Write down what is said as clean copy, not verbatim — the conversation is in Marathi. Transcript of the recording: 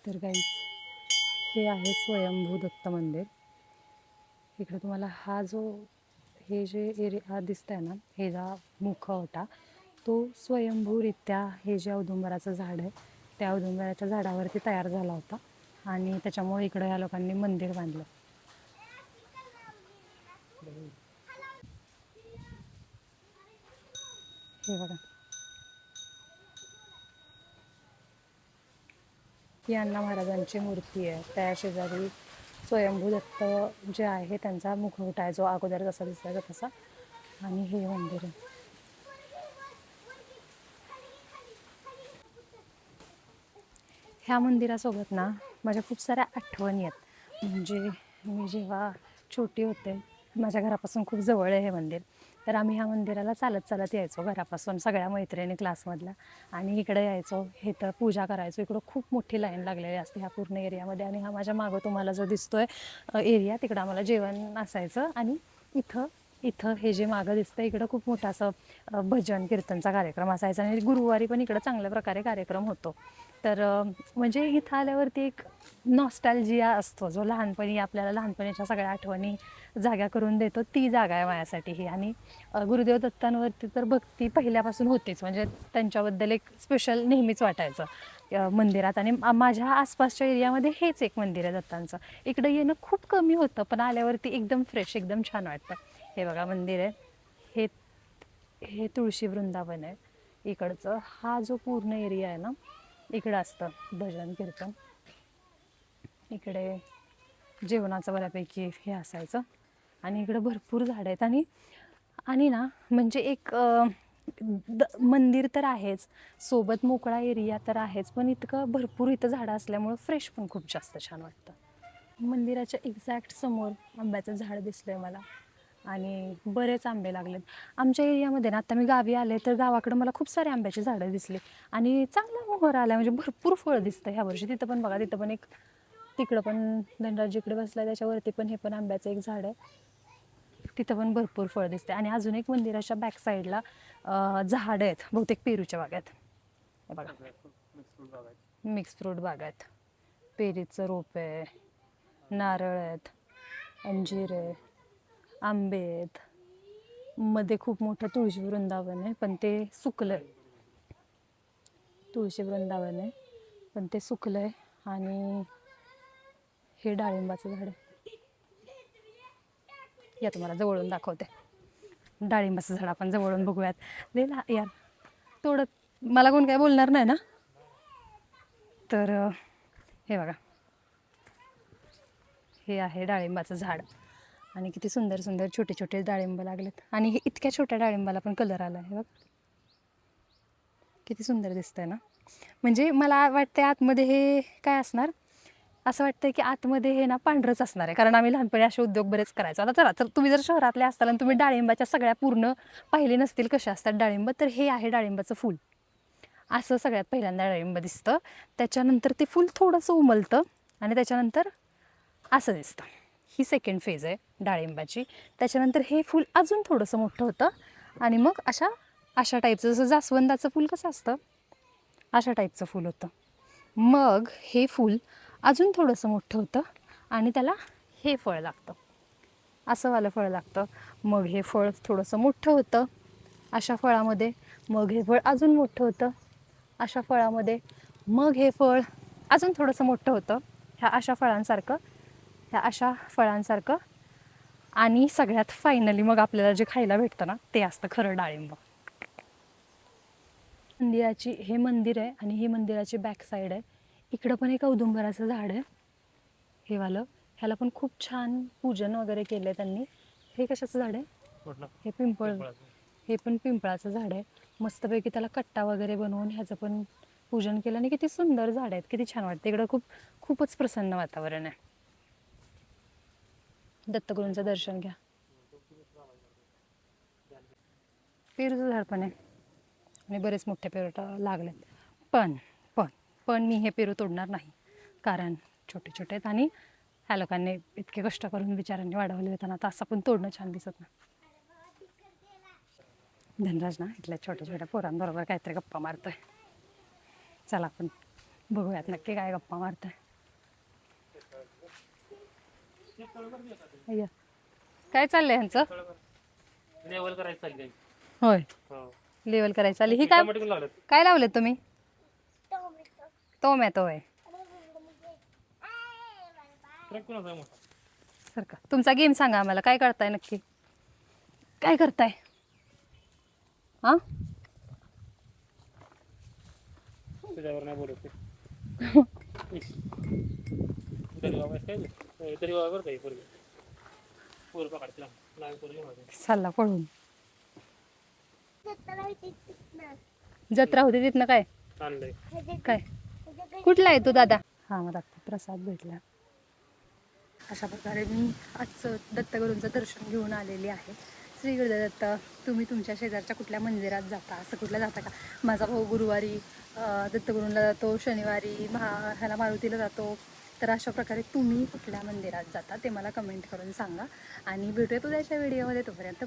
तर गाईज हे आहे स्वयंभू दत्त मंदिर. इकडे तुम्हाला हे जे एरिया दिसत आहे ना, हे जा मुखवटा तो स्वयंभूरित्या हे जे औदुंबराचं झाड आहे त्या औदुंबराच्या झाडावरती तयार झाला होता आणि त्याच्यामुळे इकडे या लोकांनी मंदिर बांधलं. हे बघा, ही अण्णा महाराजांची मूर्ती आहे. त्या शेजारी स्वयंभू दत्त जे आहे त्यांचा मुखवटा आहे, जो अगोदर जसा दिसायचा तसा. आणि हे मंदिर आहे. ह्या मंदिरासोबत ना माझ्या खूप साऱ्या आठवणी आहेत. म्हणजे मी जेव्हा छोटी होते, माझ्या घरापासून खूप जवळ आहे हे मंदिर. तर आम्ही ह्या मंदिराला चालत चालत यायचो घरापासून, सगळ्या मैत्रिणी क्लासमधल्या. आणि इकडे यायचो, हे तर पूजा करायचो. इकडं खूप मोठी लाईन लागलेली असते ह्या पूर्ण एरियामध्ये. आणि हा माझ्या मागं तुम्हाला जो दिसतोय एरिया, तिकडं आम्हाला जेवण असायचं. आणि इथं इथं हे जे मागं दिसतं इकडं खूप मोठा असं भजन कीर्तनचा कार्यक्रम असायचा. आणि गुरुवारी पण इकडं चांगल्या प्रकारे कार्यक्रम होतो. तर म्हणजे इथं आल्यावरती एक नॉस्टॅल्जिया असतो, जो लहानपणी आपल्याला लहानपणीच्या सगळ्या आठवणी जाग्या करून देतो. ती जागा आहे माझ्यासाठी ही. आणि गुरुदेव दत्तांवरती तर भक्ती पहिल्यापासून होतीच. म्हणजे त्यांच्याबद्दल एक स्पेशल नेहमीच वाटायचं मंदिरात. आणि माझ्या आसपासच्या एरियामध्ये हेच एक मंदिर आहे दत्तांचं. इकडे येणं खूप कमी होतं, पण आल्यावरती एकदम फ्रेश, एकदम छान वाटतं. हे बघा मंदिर आहे. हे हे तुळशी वृंदावन आहे इकडचं. हा जो पूर्ण एरिया आहे ना, इकडं असतं भजन कीर्तन. इकडे जेवणाचं बऱ्यापैकी हे असायचं. आणि इकडं भरपूर झाडं आहेत. आणि आणि ना म्हणजे एक मंदिर तर आहेच, सोबत मोकळा एरिया तर आहेच, पण इतकं भरपूर इथं झाडं असल्यामुळं फ्रेश पण खूप जास्त छान वाटतं. मंदिराच्या एक्झॅक्ट समोर आंब्याचं झाड दिसलंय मला. आणि बरेच आंबे लागलेत आमच्या एरियामध्ये ना. आता मी गावी आले तर गावाकडे मला खूप सारे आंब्याची झाडं दिसली आणि चांगला मोहर आला. म्हणजे भरपूर फळ दिसतं ह्या वर्षी. तिथं पण बघा, तिथं पण एक, तिकडं पण धनराज जिकडे बसला त्याच्यावरती पण हे पण आंब्याचं एक झाड आहे. तिथं पण भरपूर फळ दिसते. आणि अजून एक मंदिराच्या बॅक साईडला झाड आहेत, बहुतेक पेरूच्या बागात. हे बघा, मिक्स फ्रूट बागात. पेरीचं रोप आहे, नारळ आहेत, अंजीर आहे, आंबे आहेत. मध्ये खूप मोठं तुळशी वृंदावन आहे, पण ते सुकलंय. तुळशी वृंदावन आहे पण ते सुकलंय. आणि हे डाळिंबाचं झाड आहे. या तुम्हाला जवळून दाखवते. डाळिंबाचं झाड आपण जवळून बघूयात. लेला यार, थोडं मला कोण काय बोलणार नाही ना. तर हे बघा, हे आहे डाळिंबाचं झाड. आणि किती सुंदर सुंदर छोटे छोटे डाळिंब लागलेत. आणि हे इतक्या छोट्या डाळिंबाला पण कलर आला आहे बघ, किती सुंदर दिसतंय ना. म्हणजे मला वाटतं आतमध्ये हे काय असणार, असं वाटतं की आतमध्ये हे ना पांढरंच असणार आहे. कारण आम्ही लहानपणी असे उद्योग बरेच करायचो. आता चला, तर तुम्ही जर शहरातले असताल आणि तुम्ही डाळिंबाच्या सगळ्या पूर्ण पाहिले नसतील कशा असतात डाळिंब, तर हे आहे डाळिंबाचं फूल. असं सगळ्यात पहिल्यांदा डाळिंब दिसतं. त्याच्यानंतर ते फूल थोडंसं उमलतं आणि त्याच्यानंतर असं दिसतं. ही सेकंड फेज आहे डाळिंबाची. त्याच्यानंतर हे फूल अजून थोडंसं मोठं होतं आणि मग अशा अशा टाईपचं, जसं जास्वंदाचं फूल कसं असतं अशा टाईपचं फूल होतं. मग हे फूल अजून थोडंसं मोठं होतं आणि त्याला हे फळ लागतं, असं वालं फळ लागतं. मग हे फळ थोडंसं मोठं होतं अशा फळामध्ये. मग हे फळ अजून मोठं होतं अशा फळामध्ये. मग हे फळ अजून थोडंसं मोठं होतं ह्या अशा फळांसारखं, ह्या अशा फळांसारखं. आणि सगळ्यात फायनली मग आपल्याला जे खायला भेटतं ना, ते असतं खरं डाळिंब. हे मंदिर आहे आणि ही मंदिराची बॅक साईड आहे. इकडं पण एक औदुंबराचं झाड आहे, हे वालं. ह्याला पण खूप छान पूजन वगैरे केलंय त्यांनी. हे कशाचं झाड आहे? हे हे पण पिंपळाचं झाड आहे. मस्तपैकी त्याला कट्टा वगैरे बनवून ह्याचं पण पूजन केलं. आणि किती सुंदर झाड आहेत, किती छान वाटतं इकडं. खूपच प्रसन्न वातावरण आहे. दत्तगुरूंचं दर्शन घ्या. पेरूचं झाड पण आहे आणि बरेच मोठे पेरू लागलेत. पण पण पण मी हे पेरू तोडणार नाही, कारण छोटे छोटे आहेत आणि ह्या लोकांनी इतके कष्ट करून बिचारांनी वाढवले होते ना, तर असं पण तोडणं छान दिसत नाही. धनराज ना इथल्या छोट्या छोट्या पोरांबरोबर काहीतरी गप्पा मारतोय. चला आपण बघूयात नक्की काय गप्पा मारताय. अय्या. काय चाललंय ह्यांचं? लेवल करायचं चाललंय. होय, हो. लेवल करायचं चालली. ही काय टमाटे पण लावलेत. काय लावलेत तुम्ही? टोमॅटो होय. ट्रक कोणाचा आहे मोठा? सर का तुमचा गेम सांगा आम्हाला, काय करताय नक्की, काय करताय? हा तुझ्यावर नाही बोलत ते. तरी बाबा काय नाही. तरी बाबा बरं काही पोरगी. पोरं पकडते लहान पोरगी माझी. चालला पळून. जत्रा होती तिथनं काय आणलंय. काय कुठला आहे तू दादा? हा मला आत्ता प्रसाद भेटला. अशा प्रकारे मी आजचं दत्तगुरूंचं दर्शन घेऊन आलेली आहे. श्री गुरुदत्त. तुम्ही तुमच्या शेजारच्या कुठल्या मंदिरात जाता, असं कुठल्या जाता का? माझा भाऊ गुरुवारी दत्तगुरूंला जातो, शनिवारी ह्याला मारुतीला जातो. तर अशा प्रकारे तुम्ही कुठल्या मंदिरात जाता ते मला कमेंट करून सांगा. आणि भेटूया उद्याच्या व्हिडिओमध्ये. तोपर्यंत